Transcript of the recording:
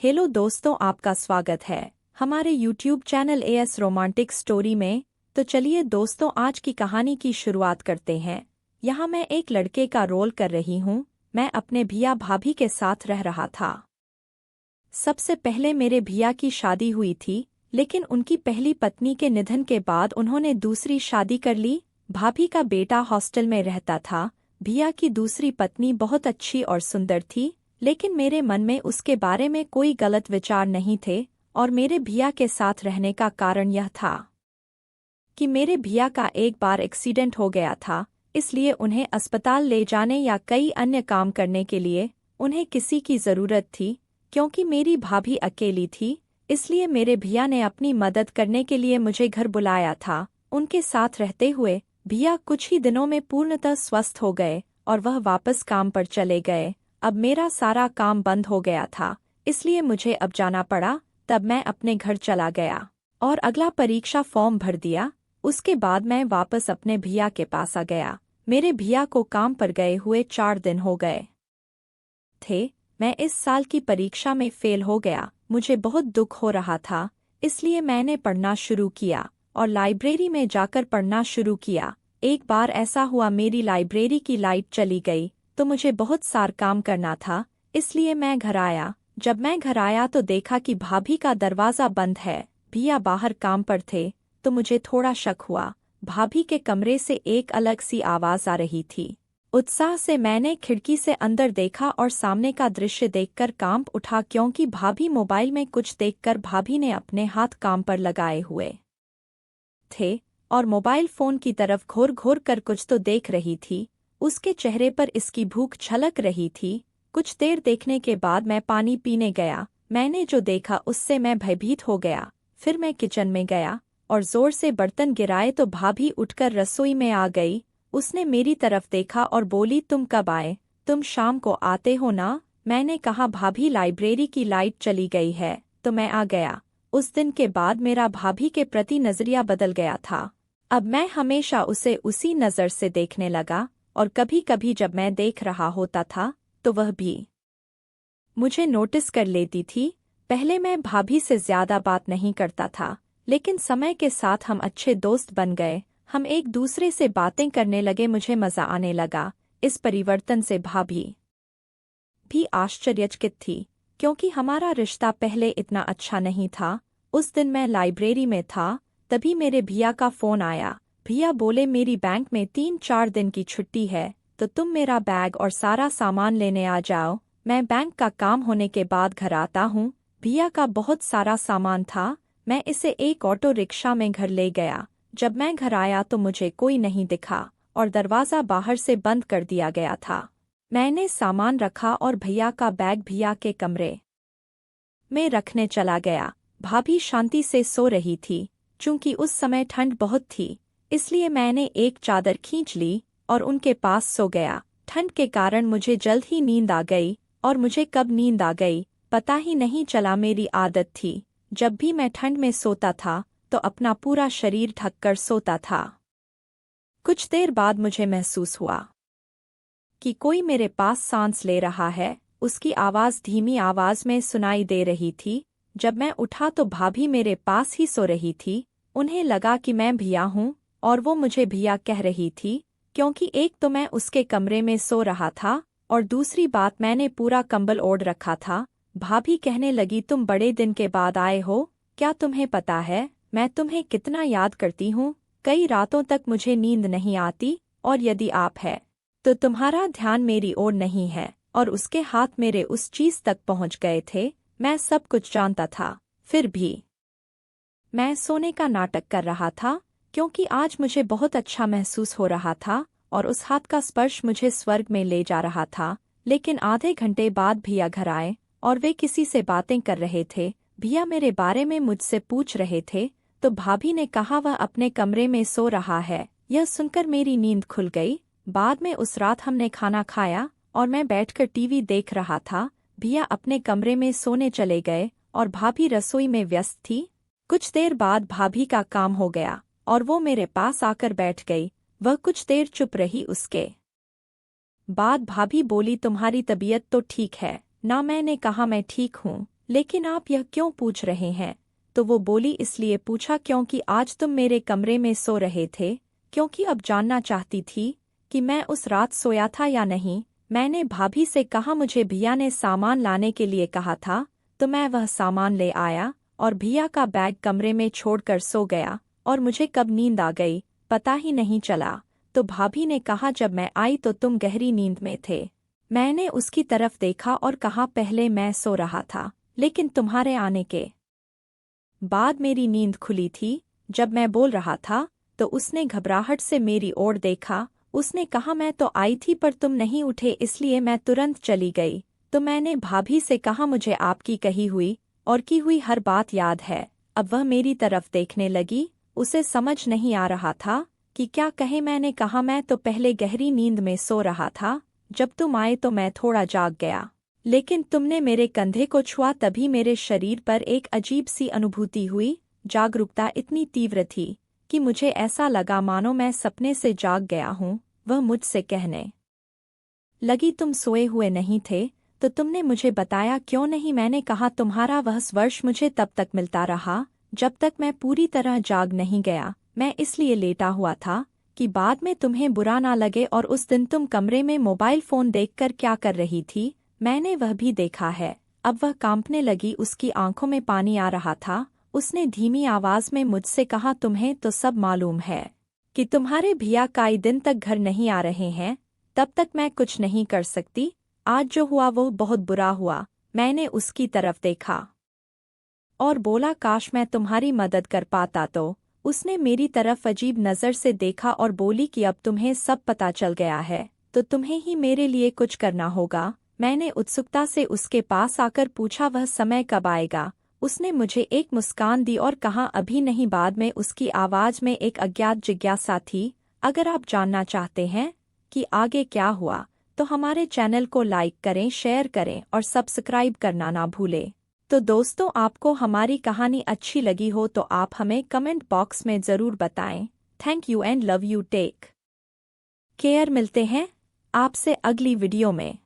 Hello दोस्तों, आपका स्वागत है हमारे YouTube channel AS romantic story में। तो चलिए दोस्तों, आज की कहानी की शुरुआत करते हैं। यहाँ मैं एक लड़के का रोल कर रही हूँ। मैं अपने भैया भाभी के साथ रह रहा था। सबसे पहले मेरे भैया की शादी हुई थी, लेकिन उनकी पहली पत्नी के निधन के बाद उन्होंने दूसरी शादी कर ली। भाभी का बेटा हॉस्टल में रहता था। भैया की दूसरी पत्नी बहुत अच्छी और सुंदर थी, लेकिन मेरे मन में उसके बारे में कोई गलत विचार नहीं थे। और मेरे भैया के साथ रहने का कारण यह था कि मेरे भैया का एक बार एक्सीडेंट हो गया था, इसलिए उन्हें अस्पताल ले जाने या कई अन्य काम करने के लिए उन्हें किसी की ज़रूरत थी। क्योंकि मेरी भाभी अकेली थी, इसलिए मेरे भैया ने अपनी मदद करने के लिए मुझे घर बुलाया था। उनके साथ रहते हुए भैया कुछ ही दिनों में पूर्णतः स्वस्थ हो गए और वह वापस काम पर चले गए। अब मेरा सारा काम बंद हो गया था, इसलिए मुझे अब जाना पड़ा। तब मैं अपने घर चला गया और अगला परीक्षा फॉर्म भर दिया। उसके बाद मैं वापस अपने भैया के पास आ गया। मेरे भैया को काम पर गए हुए 4 दिन हो गए थे। मैं इस साल की परीक्षा में फेल हो गया। मुझे बहुत दुख हो रहा था, इसलिए मैंने पढ़ना शुरू किया और लाइब्रेरी में जाकर पढ़ना शुरू किया। एक बार ऐसा हुआ, मेरी लाइब्रेरी की लाइट चली गई, तो मुझे बहुत सारा काम करना था, इसलिए मैं घर आया। जब मैं घर आया तो देखा कि भाभी का दरवाज़ा बंद है। भैया बाहर काम पर थे, तो मुझे थोड़ा शक हुआ। भाभी के कमरे से एक अलग सी आवाज़ आ रही थी। उत्साह से मैंने खिड़की से अंदर देखा और सामने का दृश्य देखकर कांप उठा, क्योंकि भाभी मोबाइल में कुछ देखकर भाभी ने अपने हाथ काम पर लगाए हुए थे और मोबाइल फ़ोन की तरफ घूर घूर कर कुछ तो देख रही थी। उसके चेहरे पर इसकी भूख छलक रही थी। कुछ देर देखने के बाद मैं पानी पीने गया। मैंने जो देखा उससे मैं भयभीत हो गया। फिर मैं किचन में गया और जोर से बर्तन गिराए तो भाभी उठकर रसोई में आ गई। उसने मेरी तरफ देखा और बोली, तुम कब आए? तुम शाम को आते हो ना? मैंने कहा, भाभी लाइब्रेरी की लाइट चली गई है तो मैं आ गया। उस दिन के बाद मेरा भाभी के प्रति नजरिया बदल गया था। अब मैं हमेशा उसे उसी नज़र से देखने लगा और कभी-कभी जब मैं देख रहा होता था तो वह भी मुझे नोटिस कर लेती थी। पहले मैं भाभी से ज्यादा बात नहीं करता था, लेकिन समय के साथ हम अच्छे दोस्त बन गए। हम एक दूसरे से बातें करने लगे। मुझे मज़ा आने लगा। इस परिवर्तन से भाभी भी आश्चर्यचकित थी, क्योंकि हमारा रिश्ता पहले इतना अच्छा नहीं था। उस दिन मैं लाइब्रेरी में था, तभी मेरे भैया का फ़ोन आया। भैया बोले, मेरी बैंक में 3-4 दिन की छुट्टी है, तो तुम मेरा बैग और सारा सामान लेने आ जाओ। मैं बैंक का काम होने के बाद घर आता हूँ। भैया का बहुत सारा सामान था। मैं इसे एक ऑटो रिक्शा में घर ले गया। जब मैं घर आया तो मुझे कोई नहीं दिखा और दरवाज़ा बाहर से बंद कर दिया गया था। मैंने सामान रखा और भैया का बैग भैया के कमरे में रखने चला गया। भाभी शांति से सो रही थी। चूंकि उस समय ठंड बहुत थी, इसलिए मैंने एक चादर खींच ली और उनके पास सो गया। ठंड के कारण मुझे जल्द ही नींद आ गई और मुझे कब नींद आ गई पता ही नहीं चला। मेरी आदत थी, जब भी मैं ठंड में सोता था तो अपना पूरा शरीर ढककर सोता था। कुछ देर बाद मुझे महसूस हुआ कि कोई मेरे पास सांस ले रहा है। उसकी आवाज़ धीमी आवाज़ में सुनाई दे रही थी। जब मैं उठा तो भाभी मेरे पास ही सो रही थी। उन्हें लगा कि मैं भैया हूँ और वो मुझे भैया कह रही थी, क्योंकि एक तो मैं उसके कमरे में सो रहा था और दूसरी बात, मैंने पूरा कंबल ओढ़ रखा था। भाभी कहने लगी, तुम बड़े दिन के बाद आए हो। क्या तुम्हें पता है मैं तुम्हें कितना याद करती हूँ? कई रातों तक मुझे नींद नहीं आती, और यदि आप है तो तुम्हारा ध्यान मेरी ओर नहीं है। और उसके हाथ मेरे उस चीज तक पहुंच गए थे। मैं सब कुछ जानता था, फिर भी मैं सोने का नाटक कर रहा था, क्योंकि आज मुझे बहुत अच्छा महसूस हो रहा था और उस हाथ का स्पर्श मुझे स्वर्ग में ले जा रहा था। लेकिन आधे घंटे बाद भैया घर आए और वे किसी से बातें कर रहे थे। भैया मेरे बारे में मुझसे पूछ रहे थे, तो भाभी ने कहा वह अपने कमरे में सो रहा है। यह सुनकर मेरी नींद खुल गई। बाद में उस रात हमने खाना खाया और मैं बैठकर टीवी देख रहा था। भैया अपने कमरे में सोने चले गए और भाभी रसोई में व्यस्त थी। कुछ देर बाद भाभी का काम हो गया और वो मेरे पास आकर बैठ गई। वह कुछ देर चुप रही। उसके बाद भाभी बोली, तुम्हारी तबीयत तो ठीक है ना? मैंने कहा, मैं ठीक हूँ, लेकिन आप यह क्यों पूछ रहे हैं? तो वो बोली, इसलिए पूछा क्योंकि आज तुम मेरे कमरे में सो रहे थे, क्योंकि अब जानना चाहती थी कि मैं उस रात सोया था या नहीं। मैंने भाभी से कहा मुझे भैया ने सामान लाने के लिए कहा था, तो मैं वह सामान ले आया और भैया का बैग कमरे में छोड़कर सो गया और मुझे कब नींद आ गई पता ही नहीं चला। तो भाभी ने कहा जब मैं आई तो तुम गहरी नींद में थे। मैंने उसकी तरफ देखा और कहा पहले मैं सो रहा था, लेकिन तुम्हारे आने के बाद मेरी नींद खुली थी। जब मैं बोल रहा था तो उसने घबराहट से मेरी ओर देखा। उसने कहा मैं तो आई थी पर तुम नहीं उठे, इसलिए मैं तुरंत चली गई। तो मैंने भाभी से कहा मुझे आपकी कही हुई और की हुई हर बात याद है। अब वह मेरी तरफ देखने लगी। उसे समझ नहीं आ रहा था कि क्या कहे। मैंने कहा मैं तो पहले गहरी नींद में सो रहा था, जब तुम आए तो मैं थोड़ा जाग गया, लेकिन तुमने मेरे कंधे को छुआ तभी मेरे शरीर पर एक अजीब सी अनुभूति हुई। जागरूकता इतनी तीव्र थी कि मुझे ऐसा लगा मानो मैं सपने से जाग गया हूँ। वह मुझसे कहने लगी तुम सोए हुए नहीं थे तो तुमने मुझे बताया क्यों नहीं? मैंने कहा तुम्हारा वह स्पर्श मुझे तब तक मिलता रहा जब तक मैं पूरी तरह जाग नहीं गया। मैं इसलिए लेटा हुआ था कि बाद में तुम्हें बुरा ना लगे। और उस दिन तुम कमरे में मोबाइल फोन देखकर क्या कर रही थी, मैंने वह भी देखा है। अब वह कांपने लगी, उसकी आंखों में पानी आ रहा था। उसने धीमी आवाज में मुझसे कहा तुम्हें तो सब मालूम है कि तुम्हारे भैया कई दिन तक घर नहीं आ रहे हैं, तब तक मैं कुछ नहीं कर सकती। आज जो हुआ वो बहुत बुरा हुआ। मैंने उसकी तरफ देखा और बोला काश मैं तुम्हारी मदद कर पाता। तो उसने मेरी तरफ अजीब नज़र से देखा और बोली कि अब तुम्हें सब पता चल गया है तो तुम्हें ही मेरे लिए कुछ करना होगा। मैंने उत्सुकता से उसके पास आकर पूछा वह समय कब आएगा? उसने मुझे एक मुस्कान दी और कहा अभी नहीं। बाद में उसकी आवाज़ में एक अज्ञात जिज्ञासा थी। अगर आप जानना चाहते हैं कि आगे क्या हुआ तो हमारे चैनल को लाइक करें, शेयर करें और सब्सक्राइब करना ना भूलें। तो दोस्तों, आपको हमारी कहानी अच्छी लगी हो तो आप हमें कमेंट बॉक्स में ज़रूर बताएं। Thank you and love you, take care. मिलते हैं आपसे अगली वीडियो में।